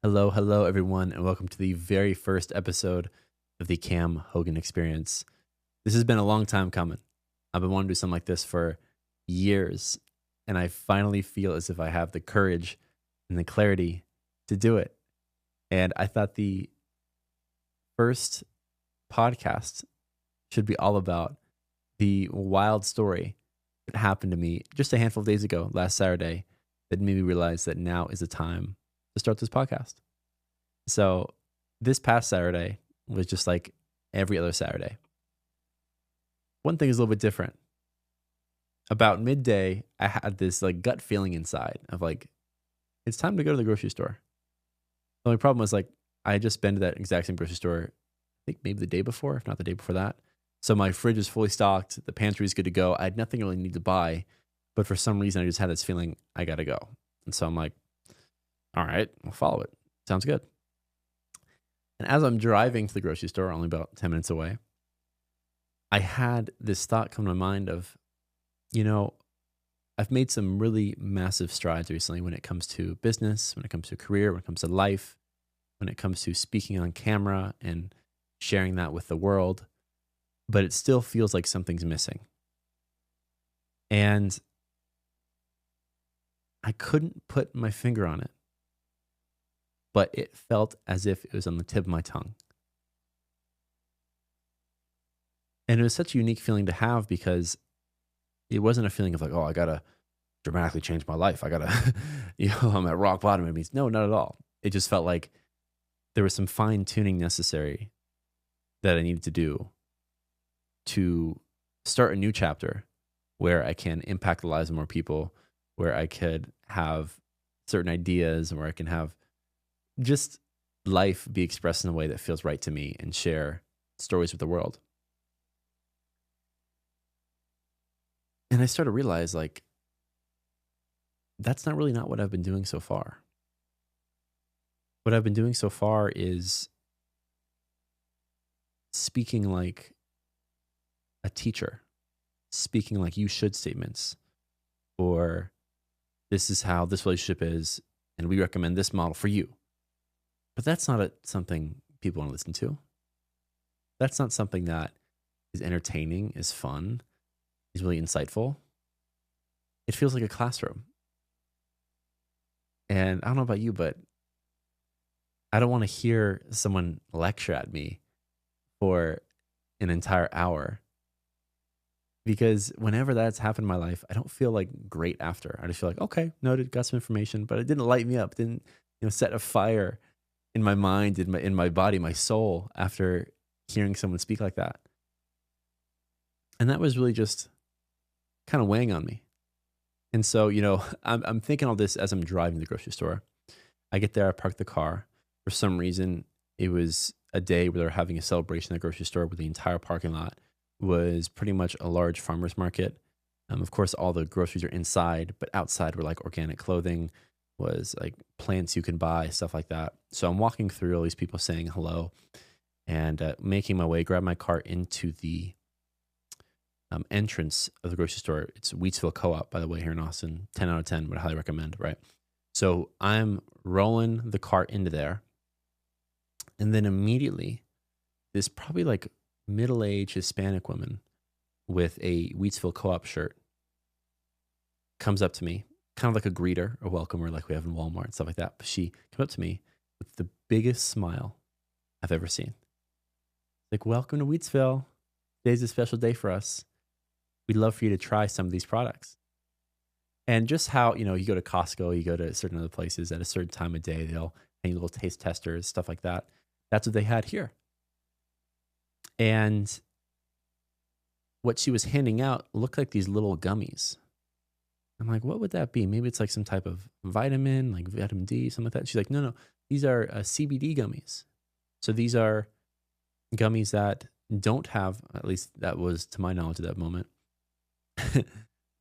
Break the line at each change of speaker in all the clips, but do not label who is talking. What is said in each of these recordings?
Hello, hello, everyone, and welcome to the very first episode of the Cam Hogan Experience. This has been a long time coming. I've been wanting to do something like this for years, and I finally feel as if I have the courage and the clarity to do it. And I thought the first podcast should be all about the wild story that happened to me just a handful of days ago, last Saturday, that made me realize that now is the time to start this podcast. So this past Saturday was just like every other Saturday. One thing is a little bit different. About midday, I had this like gut feeling inside of like, it's time to go to the grocery store. The only problem was like, I had just been to that exact same grocery store, I think maybe the day before, if not the day before that. So my fridge is fully stocked. The pantry is good to go. I had nothing really need to buy, but for some reason, I just had this feeling I got to go. And so I'm like, all right, I'll follow it. Sounds good. And as I'm driving to the grocery store, only about 10 minutes away, I had this thought come to my mind of, I've made some really massive strides recently when it comes to business, when it comes to career, when it comes to life, when it comes to speaking on camera and sharing that with the world. But it still feels like something's missing. And I couldn't put my finger on it, but it felt as if it was on the tip of my tongue. And it was such a unique feeling to have because it wasn't a feeling of like, oh, I got to dramatically change my life. I got to, I'm at rock bottom. It means no, not at all. It just felt like there was some fine tuning necessary that I needed to do to start a new chapter where I can impact the lives of more people, where I could have certain ideas, where I can have just life be expressed in a way that feels right to me and share stories with the world. And I started to realize like, that's not what I've been doing so far. What I've been doing so far is speaking like a teacher, speaking like you should statements, or this is how this relationship is, and we recommend this model for you. But that's not something people want to listen to. That's not something that is entertaining, is fun, is really insightful. It feels like a classroom. And I don't know about you, but I don't want to hear someone lecture at me for an entire hour. Because whenever that's happened in my life, I don't feel like great after. I just feel like, okay, noted, got some information, but it didn't light me up, didn't set a fire in my mind, in my body, my soul after hearing someone speak like that. And that was really just kind of weighing on me. And so, I'm thinking all this as I'm driving to the grocery store. I get there, I park the car. For some reason, it was a day where they're having a celebration at the grocery store where the entire parking lot was pretty much a large farmer's market. Of course, all the groceries are inside, but outside were like organic clothing, was like plants you can buy, stuff like that. So I'm walking through all these people saying hello and making my way, grab my cart into the entrance of the grocery store. It's Wheatsville Co-op, by the way, here in Austin. 10 out of 10, would highly recommend, right? So I'm rolling the cart into there. And then immediately, this probably like middle-aged Hispanic woman with a Wheatsville Co-op shirt comes up to me, kind of like a greeter, a welcomer like we have in Walmart and stuff like that. But she came up to me with the biggest smile I've ever seen. Like, welcome to Wheatsville. Today's a special day for us. We'd love for you to try some of these products. And just how, you go to Costco, you go to certain other places at a certain time of day, they'll have little taste testers, stuff like that. That's what they had here. And what she was handing out looked like these little gummies. I'm like, what would that be? Maybe it's like some type of vitamin, like vitamin D, something like that. She's like, no, these are CBD gummies. So these are gummies that don't have, at least that was to my knowledge at that moment,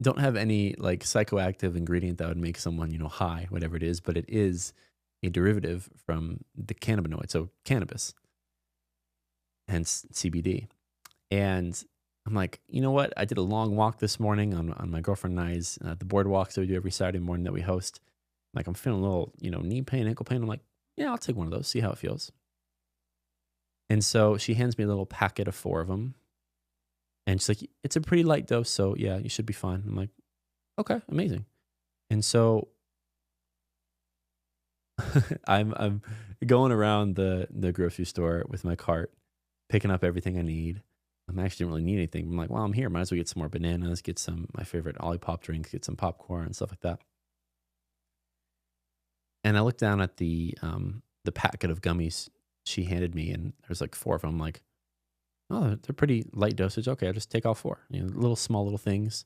don't have any like psychoactive ingredient that would make someone, high, whatever it is, but it is a derivative from the cannabinoid, so cannabis, hence CBD. And I'm like, you know what? I did a long walk this morning on my girlfriend and I's the boardwalks that we do every Saturday morning that we host. Like, I'm feeling a little, knee pain, ankle pain. I'm like, yeah, I'll take one of those, see how it feels. And so she hands me a little packet of 4 of them. And she's like, it's a pretty light dose. So yeah, you should be fine. I'm like, okay, amazing. And so I'm going around the grocery store with my cart, picking up everything I need. I actually didn't really need anything. I'm like, well, I'm here. Might as well get some more bananas, get some my favorite Olipop drinks, get some popcorn and stuff like that. And I looked down at the packet of gummies she handed me, and there's like 4 of them. I'm like, oh, they're pretty light dosage. Okay, I'll just take all 4. You know, little small little things.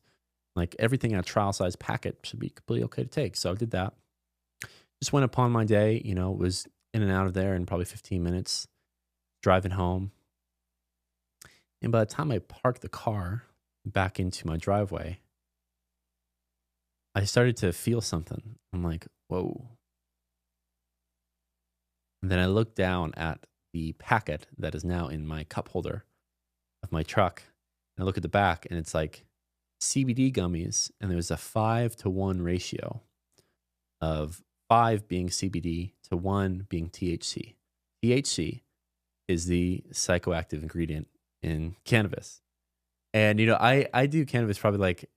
Like everything in a trial size packet should be completely okay to take. So I did that. Just went upon my day, you know, was in and out of there in probably 15 minutes, driving home. And by the time I parked the car back into my driveway, I started to feel something. I'm like, whoa. And then I looked down at the packet that is now in my cup holder of my truck. And I look at the back, and it's like CBD gummies. And there's a 5-to-1 ratio of 5 being CBD to 1 being THC. THC is the psychoactive ingredient in cannabis. And, you know, I do cannabis probably like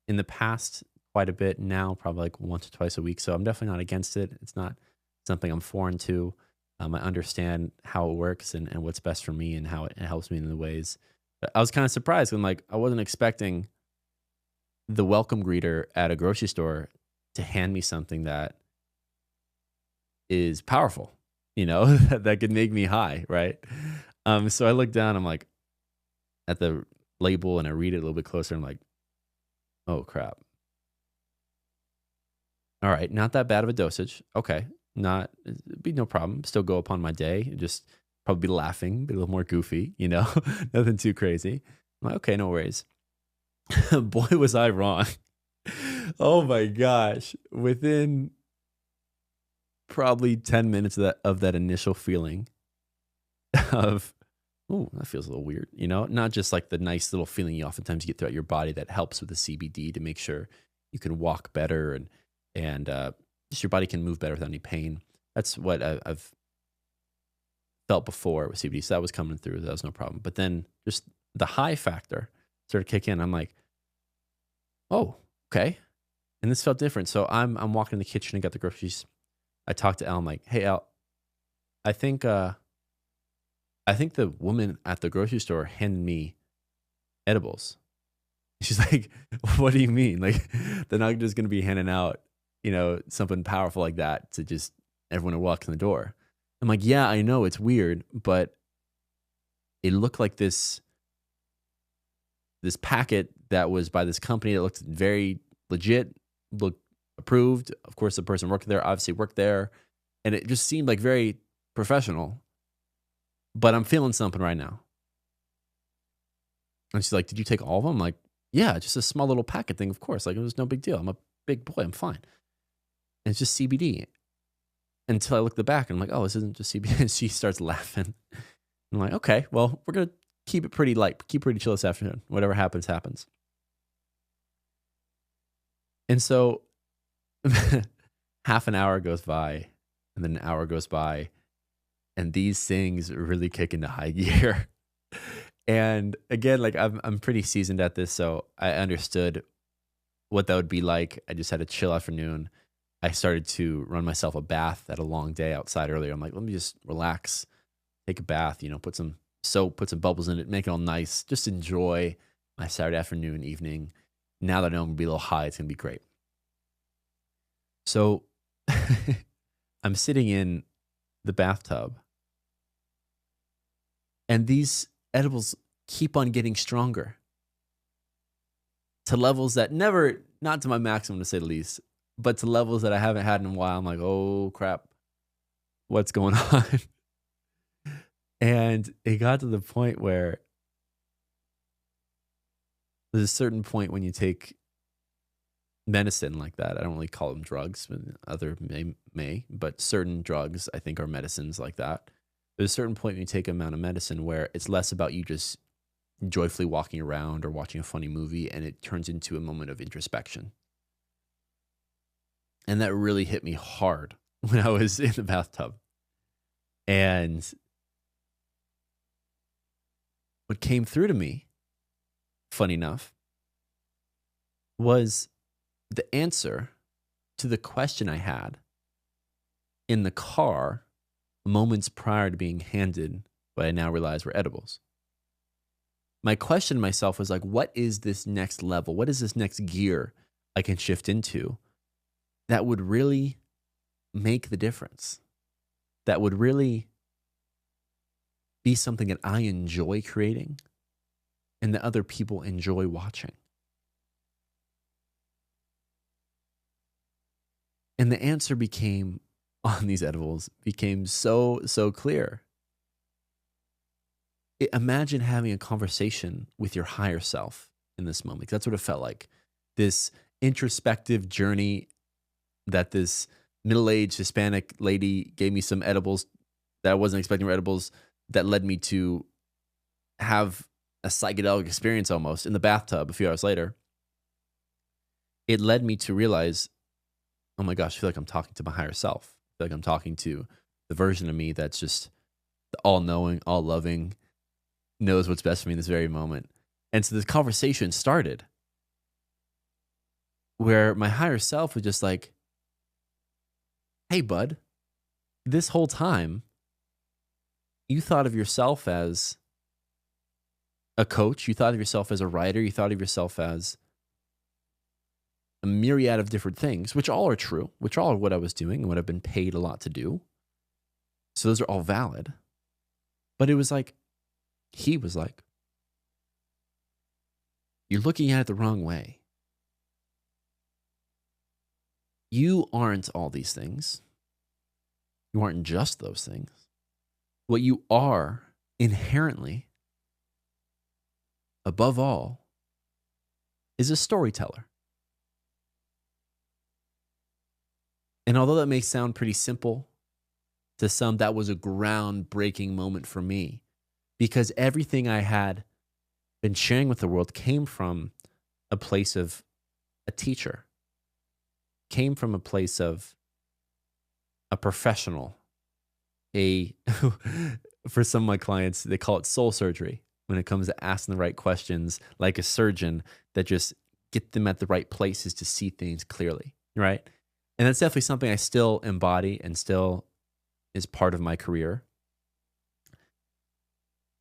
in the past quite a bit, now probably like once or twice a week. So I'm definitely not against it. It's not something I'm foreign to. I understand how it works and what's best for me and how it helps me in the ways. But I was kind of surprised when like I wasn't expecting the welcome greeter at a grocery store to hand me something that is powerful, you know, that could make me high, right? So I look down, I'm like at the label and I read it a little bit closer. I'm like, oh crap. All right, not that bad of a dosage. Okay, not it'd be no problem. Still go upon my day. Just probably be laughing, be a little more goofy, you know, nothing too crazy. I'm like, okay, no worries. Boy, was I wrong. Oh my gosh. Within probably 10 minutes of that initial feeling of, oh, that feels a little weird, you know, not just like the nice little feeling you oftentimes get throughout your body that helps with the CBD to make sure you can walk better and just your body can move better without any pain. That's what I've felt before with CBD. So that was coming through. That was no problem. But then just the high factor started kicking in. I'm like, oh, okay. And this felt different. So I'm walking in the kitchen and got the groceries. I talked to Elle. I'm like, hey, Elle, I think the woman at the grocery store handed me edibles. She's like, what do you mean? Like, they're not just going to be handing out, you know, something powerful like that to just everyone who walks in the door. I'm like, yeah, I know it's weird, but it looked like this packet that was by this company that looked very legit, looked approved. Of course, the person working there obviously worked there, and it just seemed like very professional. But I'm feeling something right now. And she's like, did you take all of them? I'm like, yeah, just a small little packet thing, of course. Like, it was no big deal. I'm a big boy. I'm fine. And it's just CBD. Until I look at the back and I'm like, oh, this isn't just CBD. And she starts laughing. I'm like, okay, well, we're going to keep it pretty light, keep it pretty chill this afternoon. Whatever happens, happens. And so half an hour goes by, and then an hour goes by, and these things really kick into high gear. And again, like I'm pretty seasoned at this, so I understood what that would be like. I just had a chill afternoon. I started to run myself a bath at a long day outside earlier. I'm like, let me just relax, take a bath, you know, put some soap, put some bubbles in it, make it all nice. Just enjoy my Saturday afternoon, evening. Now that I know I'm gonna be a little high, it's gonna be great. So I'm sitting in the bathtub, and these edibles keep on getting stronger to levels that never, not to my maximum to say the least, but to levels that I haven't had in a while. I'm like, oh crap, what's going on? And it got to the point where there's a certain point when you take medicine like that. I don't really call them drugs, but other may, but certain drugs I think are medicines like that. There's a certain point when you take an amount of medicine where it's less about you just joyfully walking around or watching a funny movie, and it turns into a moment of introspection. And that really hit me hard when I was in the bathtub. And what came through to me, funny enough, was the answer to the question I had in the car moments prior to being handed what I now realize were edibles. My question to myself was like, what is this next level? What is this next gear I can shift into that would really make the difference? That would really be something that I enjoy creating and that other people enjoy watching. And the answer became, on these edibles, became so clear. Imagine having a conversation with your higher self in this moment. That's what it felt like. This introspective journey that this middle-aged Hispanic lady gave me some edibles that I wasn't expecting were edibles that led me to have a psychedelic experience almost in the bathtub a few hours later. It led me to realize, oh my gosh, I feel like I'm talking to my higher self. I feel like I'm talking to the version of me that's just all-knowing, all-loving, knows what's best for me in this very moment. And so this conversation started where my higher self was just like, hey, bud, this whole time, you thought of yourself as a coach. You thought of yourself as a writer. You thought of yourself as a myriad of different things, which all are true, which all are what I was doing and what I've been paid a lot to do. So those are all valid. But it was like, he was like, you're looking at it the wrong way. You aren't all these things. You aren't just those things. What you are inherently, above all, is a storyteller. And although that may sound pretty simple to some, that was a groundbreaking moment for me, because everything I had been sharing with the world came from a place of a teacher, came from a place of a professional, for some of my clients, they call it soul surgery when it comes to asking the right questions, like a surgeon, that just get them at the right places to see things clearly, right? And that's definitely something I still embody and still is part of my career.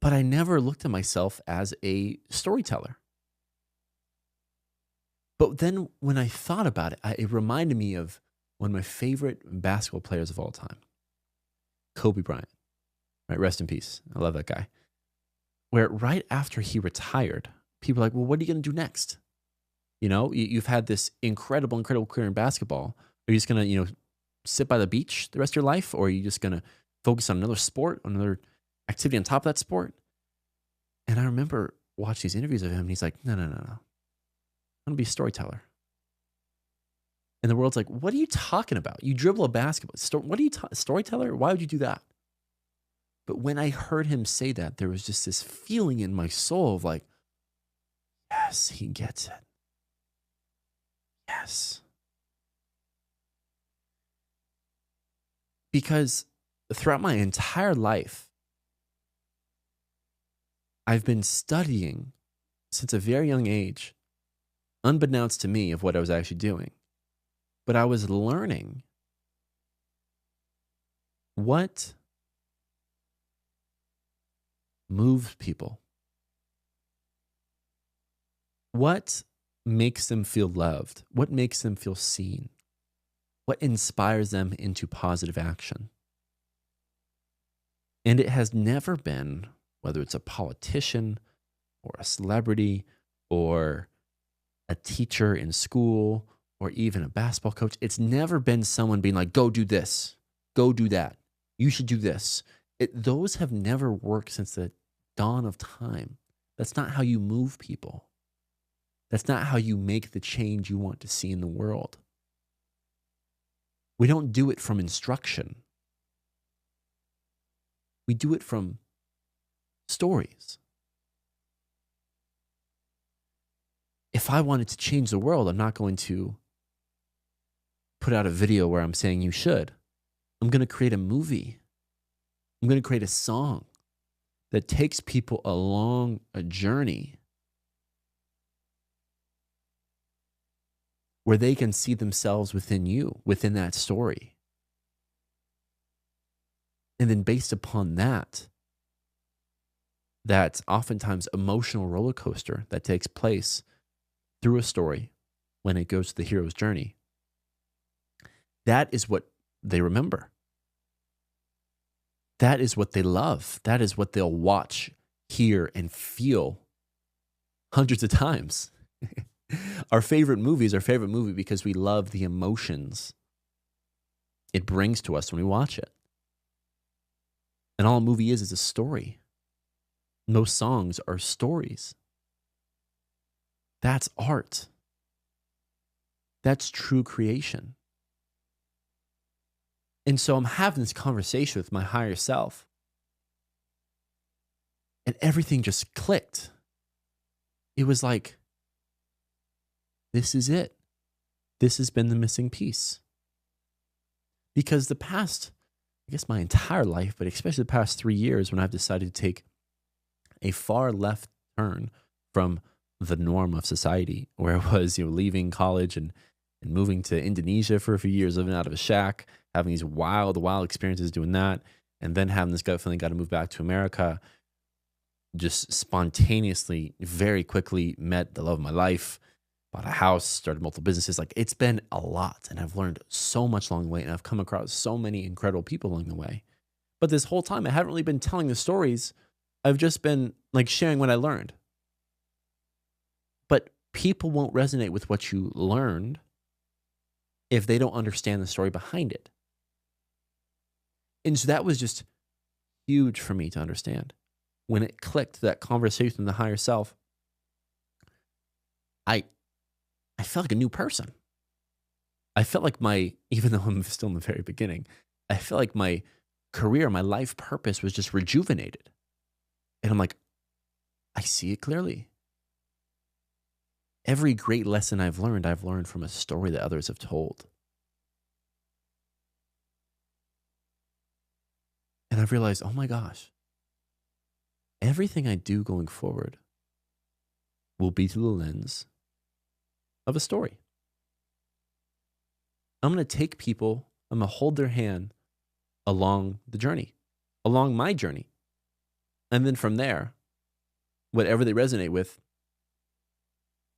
But I never looked at myself as a storyteller. But then when I thought about it, it reminded me of one of my favorite basketball players of all time, Kobe Bryant. Right, rest in peace. I love that guy. Where right after he retired, people are like, well, what are you going to do next? You know, you've had this incredible career in basketball. Are you just going to, sit by the beach the rest of your life? Or are you just going to focus on another sport, another activity on top of that sport? And I remember watching these interviews of him, and he's like, no. I'm going to be a storyteller. And the world's like, what are you talking about? You dribble a basketball. What are you storyteller? Why would you do that? But when I heard him say that, there was just this feeling in my soul of like, yes, he gets it. Yes. Because throughout my entire life, I've been studying since a very young age, unbeknownst to me of what I was actually doing. But I was learning what moves people, what makes them feel loved, what makes them feel seen, what inspires them into positive action. And it has never been, whether it's a politician or a celebrity or a teacher in school or even a basketball coach, it's never been someone being like, go do this, go do that, you should do this. Those have never worked since the dawn of time. That's not how you move people. That's not how you make the change you want to see in the world. We don't do it from instruction. We do it from stories. If I wanted to change the world, I'm not going to put out a video where I'm saying you should. I'm going to create a movie I'm going to create a song that takes people along a journey where they can see themselves within you, within that story. And then based upon that, that oftentimes emotional roller coaster that takes place through a story when it goes to the hero's journey, that is what they remember. That is what they love. That is what they'll watch, hear, and feel hundreds of times. Our favorite movie is our favorite movie because we love the emotions it brings to us when we watch it. And all a movie is a story. Most songs are stories. That's art. That's true creation. And so I'm having this conversation with my higher self, and everything just clicked. It was like, this is it. This has been the missing piece. Because the past, I guess my entire life, but especially the past 3 years when I've decided to take a far left turn from the norm of society, where I was, leaving college and moving to Indonesia for a few years, living out of a shack, having these wild experiences doing that, and then having this gut feeling, got to move back to America. Just spontaneously, very quickly met the love of my life, bought a house, started multiple businesses. Like, it's been a lot, and I've learned so much along the way, and I've come across so many incredible people along the way. But this whole time, I haven't really been telling the stories. I've just been like sharing what I learned. But people won't resonate with what you learned if they don't understand the story behind it. And so that was just huge for me to understand. When it clicked, that conversation with the higher self, I felt like a new person. I felt like even though I'm still in the very beginning, I felt like my career, my life purpose was just rejuvenated. And I'm like, I see it clearly. Every great lesson I've learned from a story that others have told. And I've realized, oh my gosh, everything I do going forward will be through the lens of a story. I'm going to take people, I'm going to hold their hand along the journey, along my journey. And then from there, whatever they resonate with,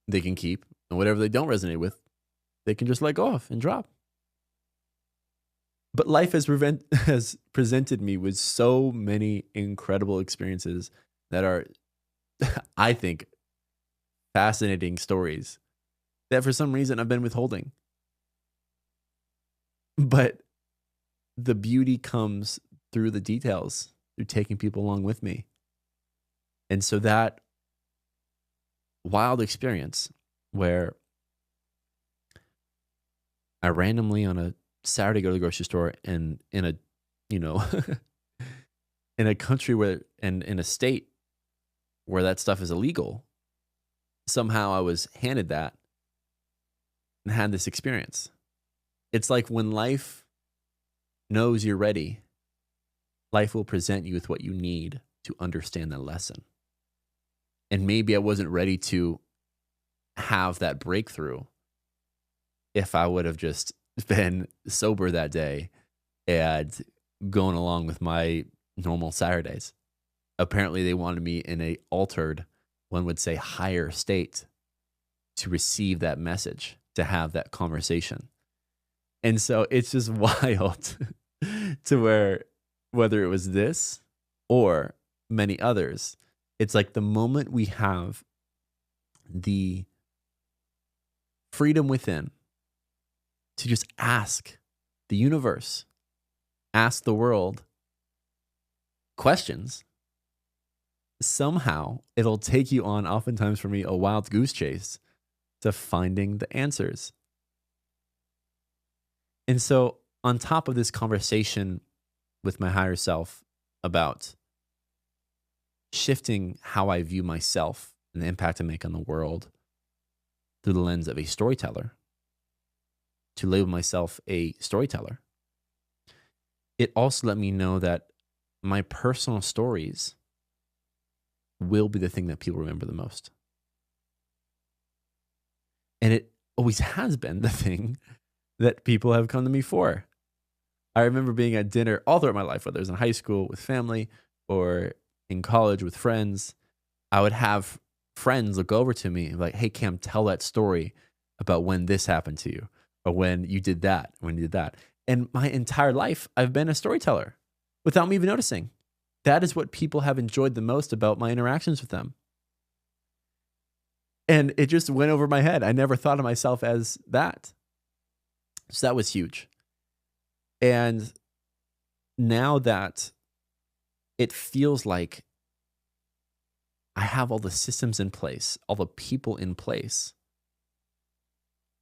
they can keep. And whatever they don't resonate with, they can just let go of and drop. But life has presented me with so many incredible experiences that are, I think, fascinating stories that for some reason I've been withholding. But the beauty comes through the details, through taking people along with me. And so that wild experience where I randomly on a Saturday go to the grocery store and in a, in a country where, and in a state where that stuff is illegal, somehow I was handed that and had this experience. It's like when life knows you're ready, life will present you with what you need to understand that lesson. And maybe I wasn't ready to have that breakthrough if I would have just been sober that day and going along with my normal Saturdays. Apparently they wanted me in a altered, one would say higher state to receive that message, to have that conversation. And so it's just wild to where, whether it was this or many others, it's like the moment we have the freedom within to just ask the universe, ask the world questions, somehow it'll take you on, oftentimes for me, a wild goose chase to finding the answers. And so on top of this conversation with my higher self about shifting how I view myself and the impact I make on the world through the lens of a storyteller, to label myself a storyteller, it also let me know that my personal stories will be the thing that people remember the most. And it always has been the thing that people have come to me for. I remember being at dinner all throughout my life, whether it was in high school with family or in college with friends. I would have friends look over to me and be like, hey, Cam, tell that story about when this happened to you or when you did that, And my entire life, I've been a storyteller without me even noticing. That is what people have enjoyed the most about my interactions with them. And it just went over my head. I never thought of myself as that. So that was huge. And now that it feels like I have all the systems in place, all the people in place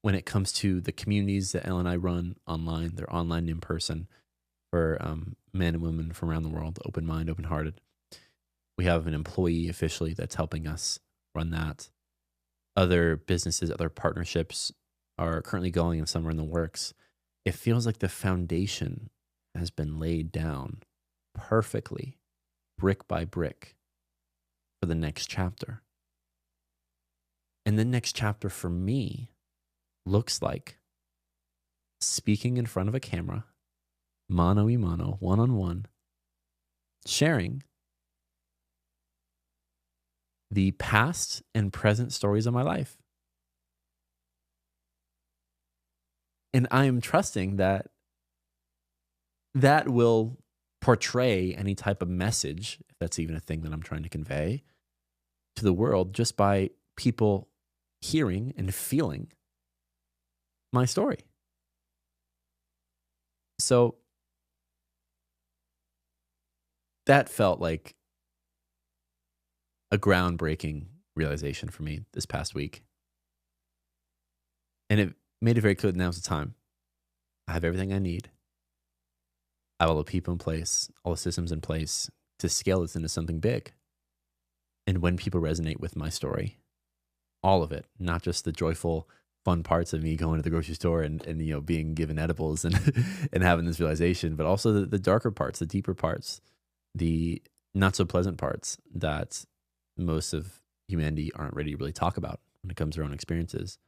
when it comes to the communities that Elle and I run online. They're online and in person for men and women from around the world, open mind, open hearted. We have an employee officially that's helping us run that. Other businesses, other partnerships are currently going and some are in the works. It feels like the foundation has been laid down perfectly, brick by brick, for the next chapter. And the next chapter for me looks like speaking in front of a camera, mano a mano, one-on-one, sharing the past and present stories of my life. And I am trusting that that will portray any type of message, if that's even a thing that I'm trying to convey, to the world just by people hearing and feeling my story. So that felt like a groundbreaking realization for me this past week. And it made it very clear that now's the time. I have everything I need. I have all the people in place, all the systems in place to scale this into something big. And when people resonate with my story, all of it, not just the joyful, fun parts of me going to the grocery store and being given edibles and and having this realization, but also the darker parts, the deeper parts, the not so pleasant parts that most of humanity aren't ready to really talk about when it comes to their own experiences.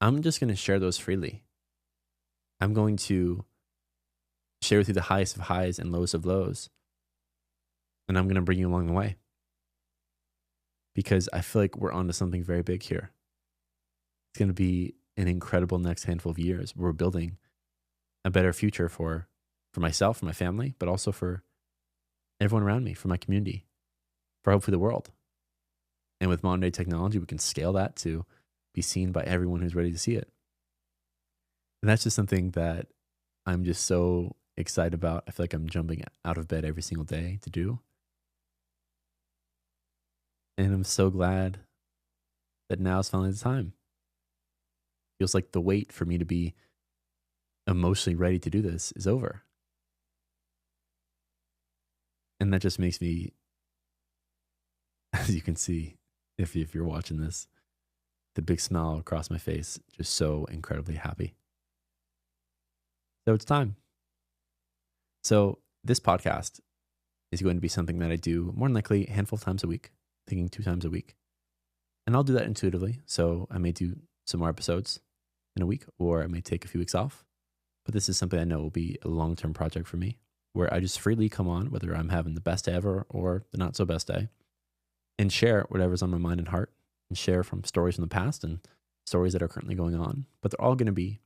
I'm just going to share those freely. I'm going to share with you the highest of highs and lowest of lows. And I'm going to bring you along the way. Because I feel like we're onto something very big here. It's going to be an incredible next handful of years. We're building a better future for myself, for my family, but also for everyone around me, for my community, for hopefully the world. And with modern day technology, we can scale that to be seen by everyone who's ready to see it. And that's just something that I'm just so excited about. I feel like I'm jumping out of bed every single day to do. And I'm so glad that now is finally the time. Feels like the wait for me to be emotionally ready to do this is over. And that just makes me, as you can see, if you're watching this, the big smile across my face, just so incredibly happy. So it's time. So this podcast is going to be something that I do more than likely a handful of times a week, thinking 2 times a week. And I'll do that intuitively. So I may do some more episodes in a week, or I may take a few weeks off. But this is something I know will be a long-term project for me, where I just freely come on, whether I'm having the best day ever or the not so best day, and share whatever's on my mind and heart, and share from stories from the past and stories that are currently going on. But they're all going to be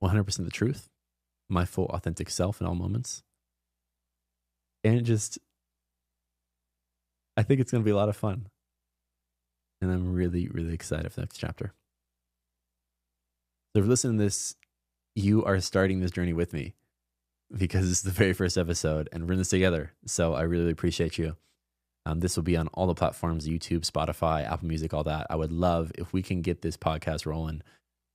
100% the truth, my full authentic self in all moments. And I think it's going to be a lot of fun. And I'm really, really excited for the next chapter. So if you're listening to this, you are starting this journey with me, because this is the very first episode and we're in this together. So I really appreciate you. This will be on all the platforms, YouTube, Spotify, Apple Music, all that. I would love if we can get this podcast rolling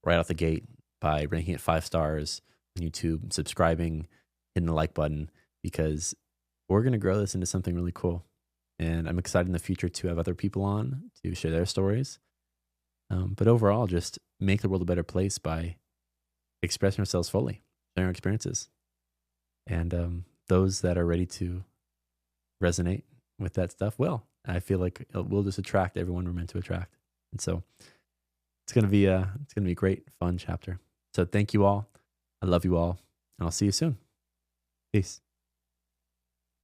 right out the gate by ranking it 5 stars on YouTube, subscribing, hitting the like button, because we're going to grow this into something really cool. And I'm excited in the future to have other people on to share their stories. But overall, just make the world a better place by expressing ourselves fully, sharing our experiences. And those that are ready to resonate with that stuff will. I feel like we'll just attract everyone we're meant to attract. And so it's gonna be a great, fun chapter. So thank you all. I love you all, and I'll see you soon. Peace.